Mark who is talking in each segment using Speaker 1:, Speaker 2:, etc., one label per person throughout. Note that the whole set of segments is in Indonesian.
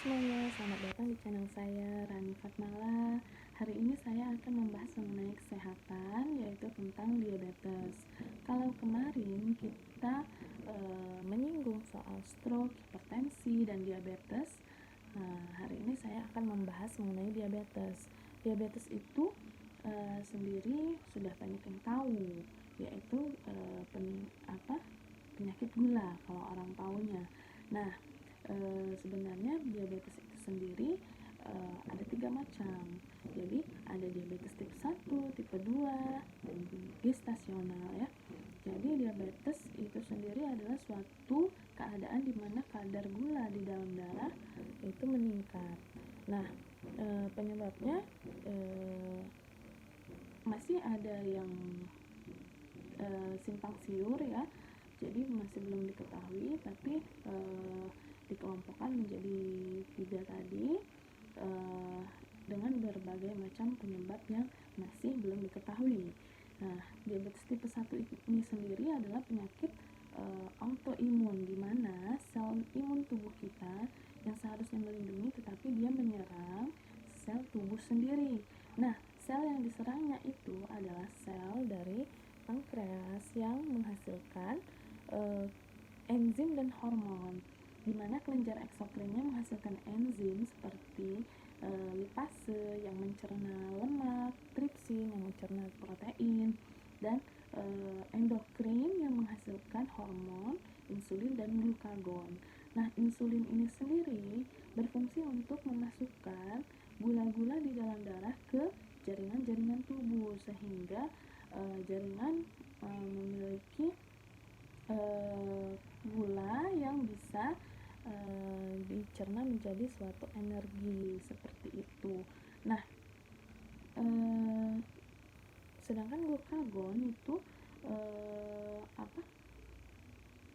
Speaker 1: semuanya, selamat datang di channel saya, Rani Fatmala. Hari ini saya akan membahas mengenai kesehatan, yaitu tentang diabetes. Kalau kemarin kita menyinggung soal stroke, hipertensi, dan diabetes, hari ini saya akan membahas mengenai diabetes. Diabetes itu sendiri sudah banyak yang tahu, yaitu penyakit gula kalau orang taunya. Nah, sebenarnya diabetes itu sendiri ada 3 macam. Jadi ada diabetes tipe 1, tipe 2, dan gestasional ya. Jadi diabetes itu sendiri adalah suatu keadaan di mana kadar gula di dalam darah itu meningkat. Nah, penyebabnya masih ada yang simpang siur ya. Jadi masih belum diketahui, tapi dikelompokkan menjadi 3 tadi dengan berbagai macam penyebab yang masih belum diketahui. Nah, diabetes tipe 1 ini sendiri adalah penyakit autoimun, di mana sel imun tubuh kita yang seharusnya melindungi tetapi dia menyerang sel tubuh sendiri. Nah, sel yang diserangnya itu adalah sel dari pankreas yang menghasilkan enzim dan hormon, di mana kelenjar eksokrinnya menghasilkan enzim seperti lipase yang mencerna lemak, tripsin yang mencerna protein, dan endokrin yang menghasilkan hormon, insulin, dan glukagon. Nah, insulin ini sendiri berfungsi untuk memasukkan gula-gula di dalam darah ke jaringan-jaringan tubuh, sehingga jaringan memiliki gula yang bisa dicerna menjadi suatu energi seperti itu. Nah, sedangkan glukagon itu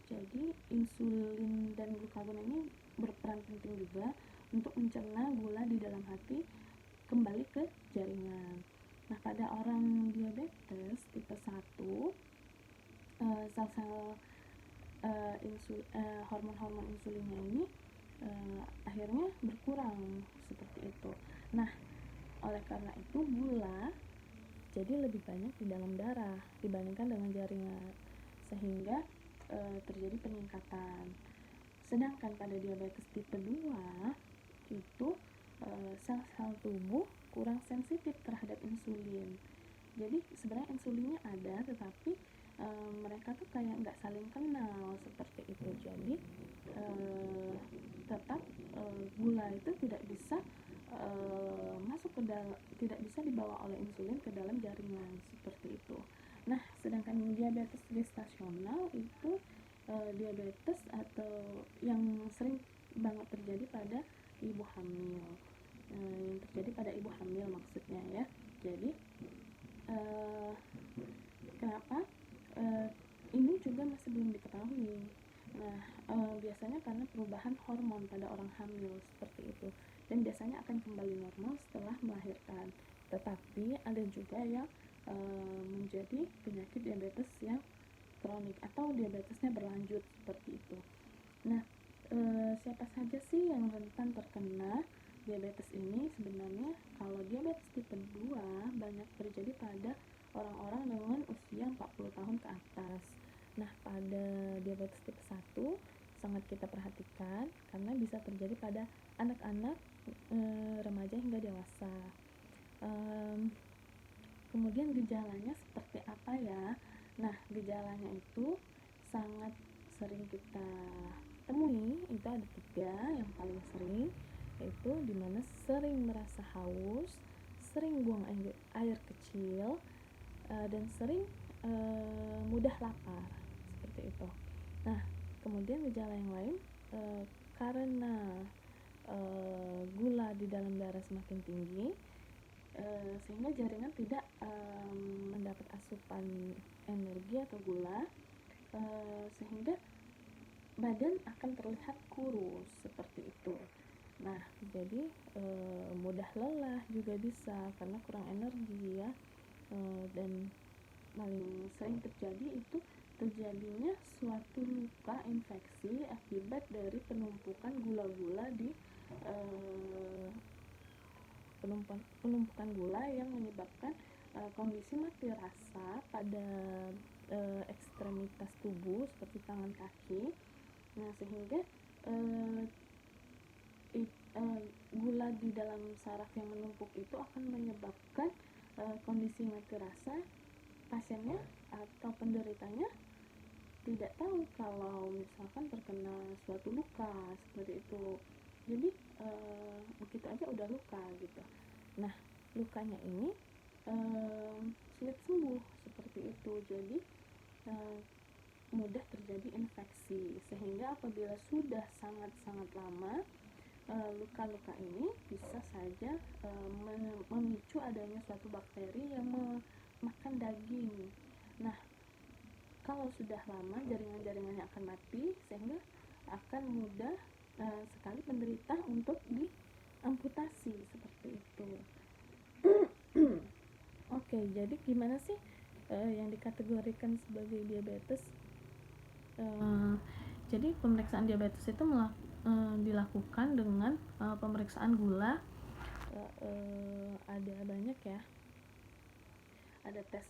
Speaker 1: jadi insulin dan glukagon ini berperan penting juga untuk mencerna gula di dalam hati kembali ke jaringan. Nah, pada orang diabetes tipe 1, sel-sel hormon-hormon insulinnya ini akhirnya berkurang seperti itu. Nah, oleh karena itu gula jadi lebih banyak di dalam darah dibandingkan dengan jaringan, sehingga terjadi peningkatan. Sedangkan pada diabetes tipe 2 itu sel-sel tubuh kurang sensitif terhadap insulin. Jadi sebenarnya insulinnya ada, tetapi mereka tuh kayak nggak saling kenal seperti itu. Jadi tetap gula itu tidak bisa masuk ke dalam, tidak bisa dibawa oleh insulin ke dalam jaringan seperti itu. Nah, sedangkan diabetes gestasional itu diabetes atau yang sering banget terjadi pada ibu hamil, yang terjadi pada ibu hamil maksudnya ya. Jadi kenapa ini juga masih belum diketahui. Nah, biasanya karena perubahan hormon pada orang hamil seperti itu, dan biasanya akan kembali normal setelah melahirkan. Tetapi ada juga yang menjadi penyakit diabetes yang kronik atau diabetesnya berlanjut seperti itu. Nah, siapa saja sih yang rentan terkena diabetes ini? Sebenarnya kalau diabetes tipe 2 banyak terjadi pada orang-orang dengan usia 40 tahun ke atas. Nah, pada diabetes tipe 1 sangat kita perhatikan karena bisa terjadi pada anak-anak, remaja hingga dewasa. Kemudian gejalanya seperti apa ya? Nah, gejalanya itu sangat sering kita temui, itu ada 3 yang paling sering, yaitu dimana sering merasa haus, sering buang air kecil, dan sering mudah lapar seperti itu. Nah, kemudian gejala yang lain karena gula di dalam darah semakin tinggi, sehingga jaringan tidak mendapat asupan energi atau gula, sehingga badan akan terlihat kurus seperti itu. Nah, jadi mudah lelah juga bisa karena kurang energi ya. Dan paling sering terjadi itu terjadinya suatu luka infeksi akibat dari penumpukan gula-gula di penumpukan gula yang menyebabkan kondisi mati rasa pada ekstremitas tubuh seperti tangan kaki. Nah, sehingga gula di dalam saraf yang menumpuk itu akan menyebabkan kondisi mati rasa. Pasiennya atau penderitanya tidak tahu kalau misalkan terkena suatu luka seperti itu. Jadi begitu aja udah luka gitu. Nah, lukanya ini sulit sembuh seperti itu. Jadi mudah terjadi infeksi, sehingga apabila sudah sangat-sangat lama, luka-luka ini bisa saja memicu adanya suatu bakteri yang memakan daging. Nah, kalau sudah lama jaringan-jaringannya akan mati, sehingga akan mudah sekali penderita untuk diamputasi seperti itu. Oke, jadi gimana sih yang dikategorikan sebagai diabetes? Jadi pemeriksaan diabetes itu dilakukan dengan pemeriksaan gula. Ada banyak ya. Ada tes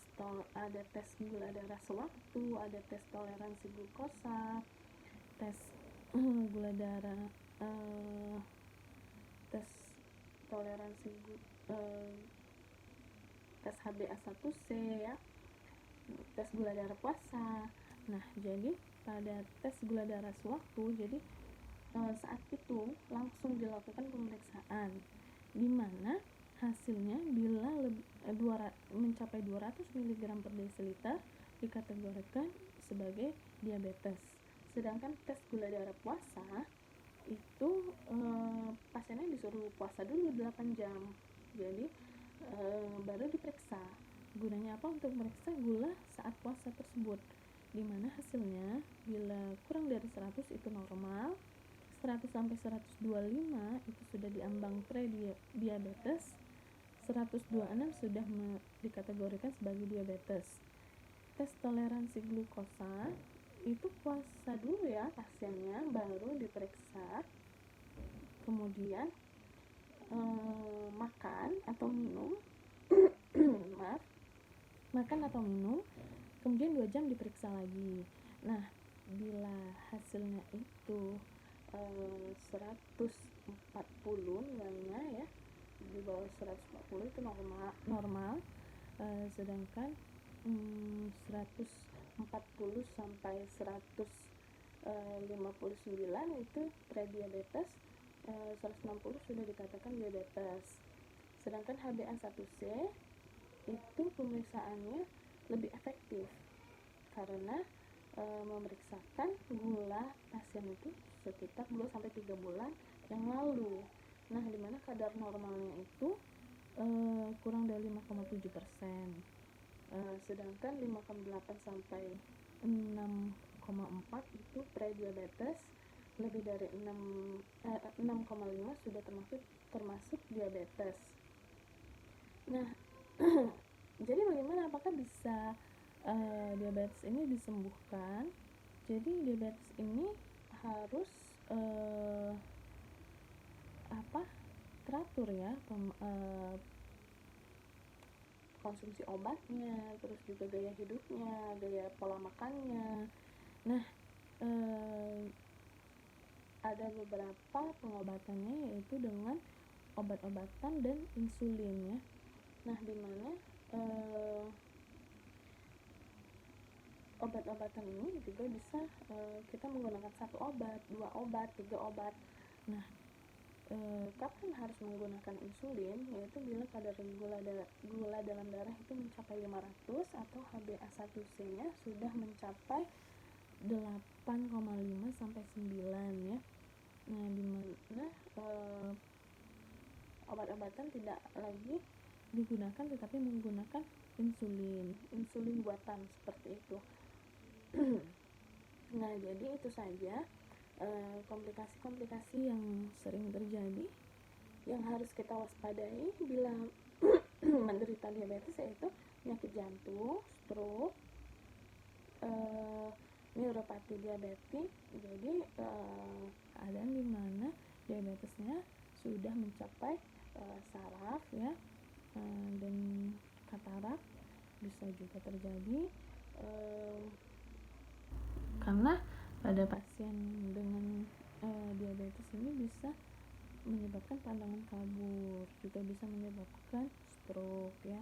Speaker 1: gula darah sewaktu, ada tes toleransi glukosa, tes gula darah, tes toleransi tes HbA1c ya, tes gula darah puasa. Nah, jadi pada tes gula darah sewaktu, jadi saat itu langsung dilakukan pemeriksaan, di mana hasilnya bila mencapai 200 mg per desiliter dikategorikan sebagai diabetes. Sedangkan tes gula darah puasa itu pasiennya disuruh puasa dulu 8 jam. Jadi baru diperiksa. Gunanya apa? Untuk meriksa gula saat puasa tersebut, dimana hasilnya bila kurang dari 100 itu normal, 100 sampai 125 itu sudah diambang pre-diabetes, 126 sudah dikategorikan sebagai diabetes. Tes toleransi glukosa itu puasa dulu ya pasiennya, baru diperiksa, kemudian makan atau minum kemudian 2 jam diperiksa lagi. Nah, bila hasilnya itu 140 nilainya ya, di bawah 140 itu normal, sedangkan 140 sampai 159 itu prediabetes, 160 sudah dikatakan diabetes. Sedangkan HbA1c itu pemeriksaannya lebih efektif karena memeriksakan gula pasien itu sekitar 2 sampai 3 bulan yang lalu. Nah, dimana kadar normalnya itu kurang dari 5,7%, sedangkan 5,8 sampai 6,4 itu prediabetes, lebih dari 6,5 sudah termasuk diabetes. Nah, jadi bagaimana, apakah bisa diabetes ini disembuhkan? Jadi diabetes ini harus teratur ya, konsumsi obatnya, terus juga gaya hidupnya, gaya pola makannya. Nah, ada beberapa pengobatannya, yaitu dengan obat-obatan dan insulin ya. Nah, dimana obat-obatan ini juga bisa kita menggunakan 1 obat, 2 obat, 3 obat. Nah, kapan harus menggunakan insulin? Yaitu bila kadar gula dalam darah itu mencapai 500 atau HbA1c nya sudah mencapai 8,5 sampai 9 ya. Nah, dimana obat-obatan tidak lagi digunakan, tetapi menggunakan insulin buatan seperti itu. Nah, jadi itu saja komplikasi-komplikasi yang sering terjadi yang harus kita waspadai bila menderita diabetes, yaitu penyakit jantung, stroke, neuropati diabetik. Jadi keadaan dimana diabetesnya sudah mencapai saraf ya, dan katarak bisa juga terjadi karena pada pasien dengan diabetes ini bisa menyebabkan pandangan kabur, juga bisa menyebabkan stroke ya.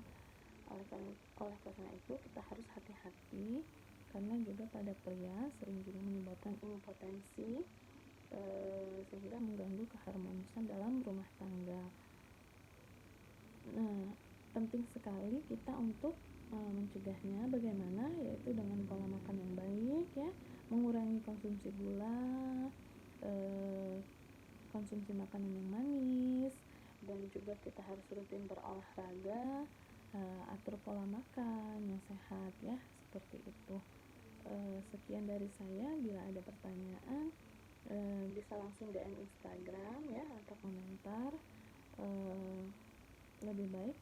Speaker 1: Oleh karena itu kita harus hati-hati, karena juga pada pria sering juga menyebabkan impotensi sehingga mengganggu keharmonisan dalam rumah tangga. Nah, penting sekali kita untuk mencegahnya. Bagaimana? Yaitu dengan pola makan yang baik ya, mengurangi konsumsi gula, konsumsi makanan yang manis, dan juga kita harus rutin berolahraga, atur pola makan yang sehat ya, seperti itu. Sekian dari saya. Bila ada pertanyaan bisa langsung DM Instagram ya, atau komentar. Lebih baik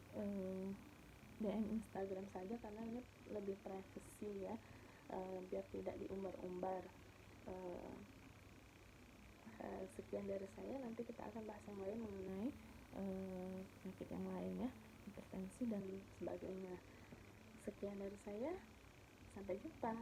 Speaker 1: DM Instagram saja karena ini lebih privacy ya, biar tidak diumbar-umbar. Sekian dari saya. Nanti kita akan bahas yang lain mengenai penyakit yang lain ya, hipertensi dan sebagainya. Sekian dari saya, sampai jumpa.